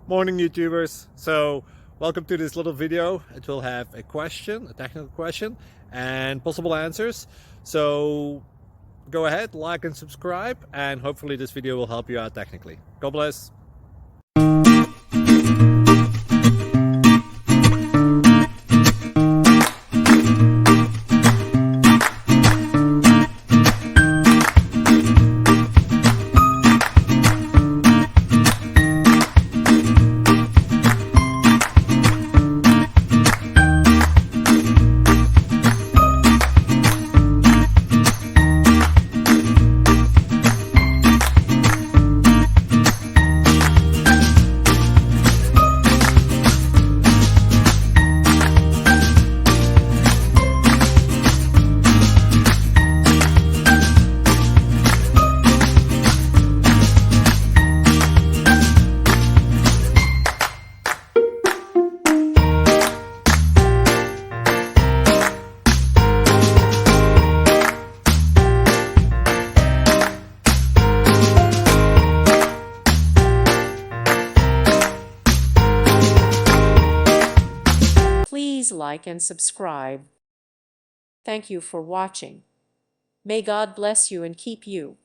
Morning YouTubers. So welcome to this little video. It will have a question, a technical question, and possible answers. So go ahead, like and subscribe, and hopefully this video will help you out technically. God bless. Please like and subscribe. Thank you for watching. May God bless you and keep you.